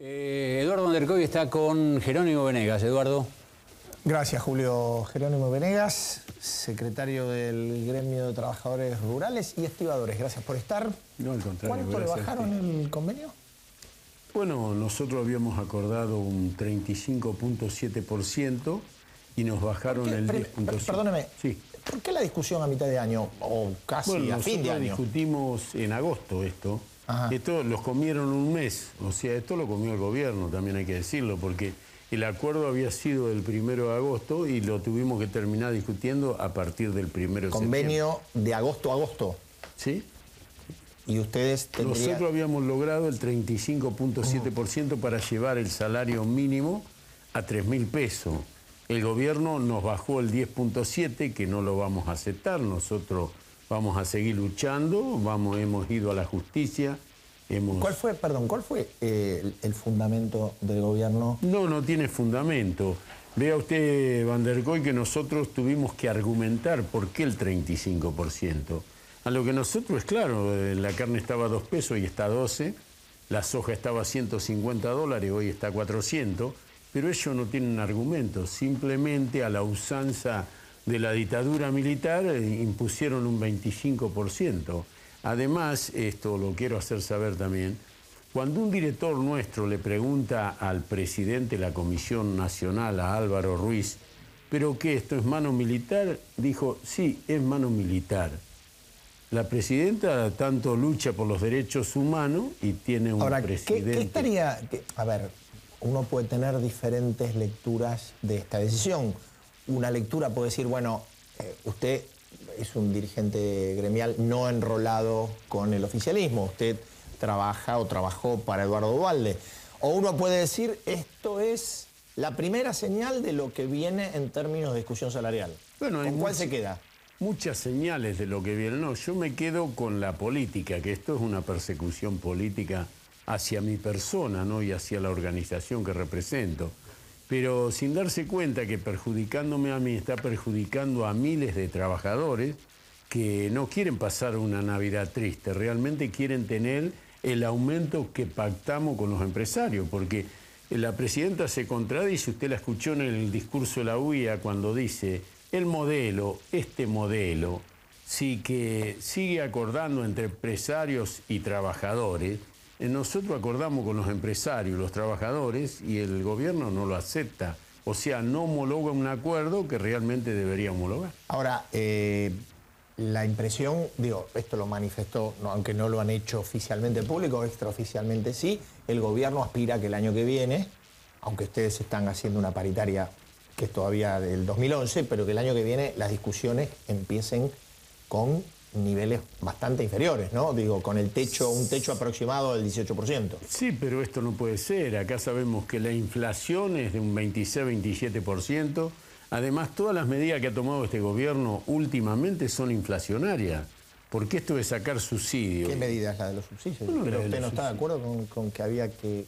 Eduardo Vandercoy está con Jerónimo Venegas. Eduardo. Gracias, Julio. Jerónimo Venegas, secretario del Gremio de Trabajadores Rurales y Estibadores. Gracias por estar. No, al contrario. ¿Cuánto le bajaron el convenio? Bueno, nosotros habíamos acordado un 35.7% y nos bajaron el 10.7%. Perdóneme, sí. ¿Por qué la discusión a mitad de año o casi a fin de año? Nosotros discutimos en agosto esto. Ajá. Esto los comieron un mes, o sea, esto lo comió el gobierno, también hay que decirlo, porque el acuerdo había sido el 1 de agosto y lo tuvimos que terminar discutiendo a partir del 1 de septiembre. Convenio de agosto a agosto. Sí. Y ustedes tendrían... Nosotros habíamos logrado el 35.7% para llevar el salario mínimo a 3.000 pesos. El gobierno nos bajó el 10.7%, que no lo vamos a aceptar. Nosotros vamos a seguir luchando, hemos ido a la justicia. ¿Cuál fue el fundamento del gobierno? No tiene fundamento. Vea usted, Vandercoy, que nosotros tuvimos que argumentar por qué el 35%. A lo que nosotros, es claro, la carne estaba a 2 pesos y está a 12, la soja estaba a $150, hoy está a 400, pero ellos no tienen argumentos, simplemente a la usanza de la dictadura militar impusieron un 25%. Además, esto lo quiero hacer saber también, cuando un director nuestro le pregunta al presidente de la Comisión Nacional, a Álvaro Ruiz, ¿pero qué, esto es mano militar? Dijo, sí, es mano militar. La presidenta tanto lucha por los derechos humanos y tiene un presidente... ¿Qué estaría...? A ver, uno puede tener diferentes lecturas de esta decisión. Una lectura puede decir, bueno, usted es un dirigente gremial no enrolado con el oficialismo. Usted trabaja o trabajó para Eduardo Duhalde. O uno puede decir, esto es la primera señal de lo que viene en términos de discusión salarial. Bueno, ¿Con cuál se queda? Muchas señales de lo que viene. No, yo me quedo con la política, que esto es una persecución política hacia mi persona, ¿no? Y hacia la organización que represento. Pero sin darse cuenta que perjudicándome a mí está perjudicando a miles de trabajadores que no quieren pasar una Navidad triste, realmente quieren tener el aumento que pactamos con los empresarios, porque la presidenta se contradice, usted la escuchó en el discurso de la UIA cuando dice, el modelo, este modelo, sí que sigue acordando entre empresarios y trabajadores. Nosotros acordamos con los empresarios, los trabajadores, y el gobierno no lo acepta. O sea, no homologa un acuerdo que realmente debería homologar. Ahora, la impresión, digo, esto lo manifestó, aunque no lo han hecho oficialmente público, extraoficialmente sí, el gobierno aspira a que el año que viene, aunque ustedes están haciendo una paritaria que es todavía del 2011, pero que el año que viene las discusiones empiecen con niveles bastante inferiores, ¿no? Digo, con el techo, un techo aproximado del 18%. Sí, pero esto no puede ser. Acá sabemos que la inflación es de un 26-27%. Además, todas las medidas que ha tomado este gobierno últimamente son inflacionarias. Porque esto de sacar subsidios... ¿Qué medida es la de los subsidios? Bueno, pero usted no está de acuerdo con que había que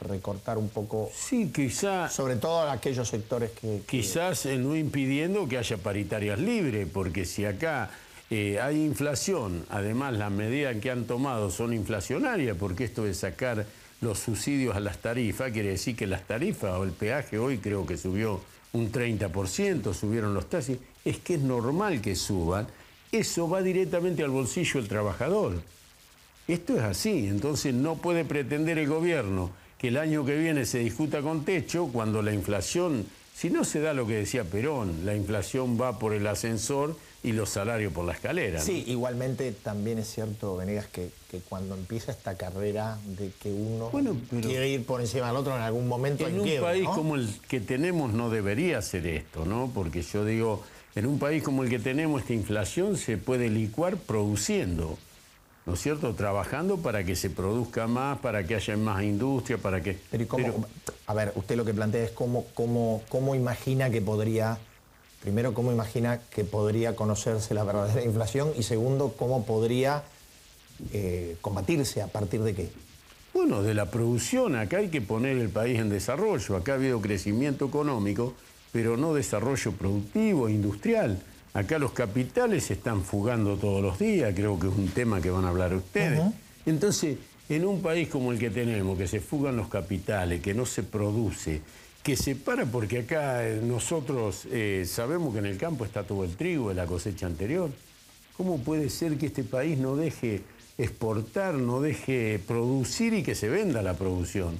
recortar un poco... Sí, quizás... Sobre todo aquellos sectores que... Quizás no impidiendo que haya paritarias libres, porque si acá... hay inflación, además las medidas que han tomado son inflacionarias, porque esto de sacar los subsidios a las tarifas, quiere decir que las tarifas o el peaje hoy creo que subió un 30%, subieron los taxis, es que es normal que suban, eso va directamente al bolsillo del trabajador. Esto es así, entonces no puede pretender el gobierno que el año que viene se discuta con techo cuando la inflación... Si no se da lo que decía Perón, la inflación va por el ascensor y los salarios por la escalera, ¿no? Sí, igualmente también es cierto, Venegas, que cuando empieza esta carrera de que uno quiere ir por encima del otro en algún momento... En un país como el que tenemos no debería ser esto, ¿no? Porque yo digo, en un país como el que tenemos, esta inflación se puede licuar produciendo, ¿no es cierto? Trabajando para que se produzca más, para que haya más industria, para que... A ver, usted lo que plantea es cómo imagina que podría... Primero, cómo imagina que podría conocerse la verdadera inflación y segundo, cómo podría combatirse, ¿a partir de qué? Bueno, de la producción. Acá hay que poner el país en desarrollo. Acá ha habido crecimiento económico, pero no desarrollo productivo, industrial. Acá los capitales se están fugando todos los días, creo que es un tema que van a hablar ustedes. Entonces, En un país como el que tenemos, que se fugan los capitales, que no se produce, que se para porque acá nosotros sabemos que en el campo está todo el trigo de la cosecha anterior. ¿Cómo puede ser que este país no deje exportar, no deje producir y que se venda la producción?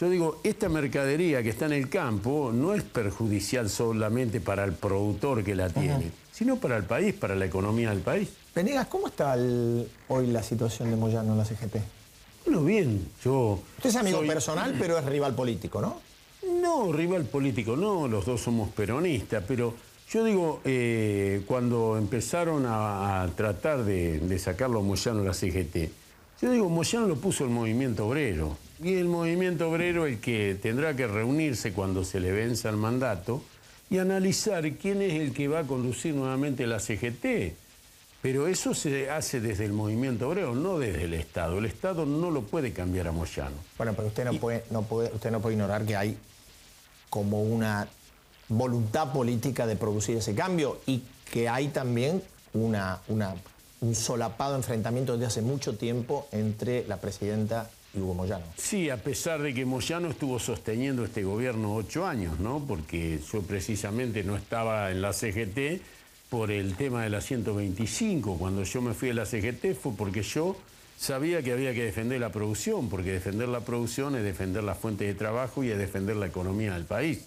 Yo digo, esta mercadería que está en el campo no es perjudicial solamente para el productor que la tiene, sino para el país, para la economía del país. Venegas, ¿cómo está hoy la situación de Moyano en la CGT? Bueno, bien, yo... Usted es amigo personal, pero es rival político, ¿no? No, rival político no, los dos somos peronistas, pero yo digo, cuando empezaron a tratar de sacarlo a Moyano a la CGT, yo digo, Moyano lo puso el movimiento obrero. Y el movimiento obrero el que tendrá que reunirse cuando se le venza el mandato y analizar quién es el que va a conducir nuevamente la CGT. Pero eso se hace desde el movimiento obrero, no desde el Estado. El Estado no lo puede cambiar a Moyano. Bueno, pero usted usted no puede ignorar que hay como una voluntad política de producir ese cambio y que hay también un solapado enfrentamiento desde hace mucho tiempo entre la presidenta y Hugo Moyano. Sí, a pesar de que Moyano estuvo sosteniendo este gobierno 8 años, ¿no? Porque yo precisamente no estaba en la CGT por el tema de la 125. Cuando yo me fui a la CGT fue porque yo sabía que había que defender la producción, porque defender la producción es defender las fuentes de trabajo y es defender la economía del país.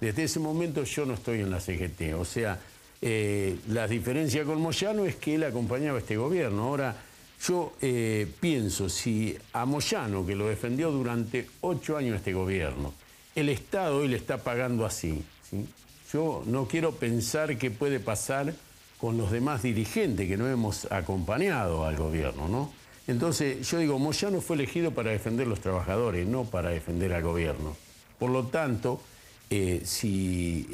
Desde ese momento yo no estoy en la CGT, o sea, la diferencia con Moyano es que él acompañaba este gobierno. Ahora, yo pienso, si a Moyano, que lo defendió durante 8 años este gobierno, el Estado hoy le está pagando así, ¿sí? Yo no quiero pensar qué puede pasar con los demás dirigentes que no hemos acompañado al gobierno, ¿no? Entonces, yo digo, Moyano fue elegido para defender a los trabajadores, no para defender al gobierno. Por lo tanto, si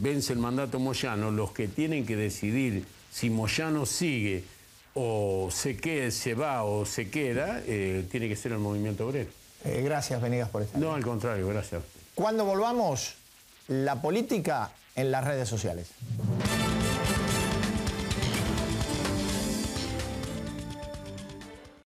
vence el mandato Moyano, los que tienen que decidir si Moyano sigue o se va o se queda, tiene que ser el movimiento obrero. Gracias, Venegas, por estar. No, al contrario, gracias. Cuando volvamos, la política en las redes sociales.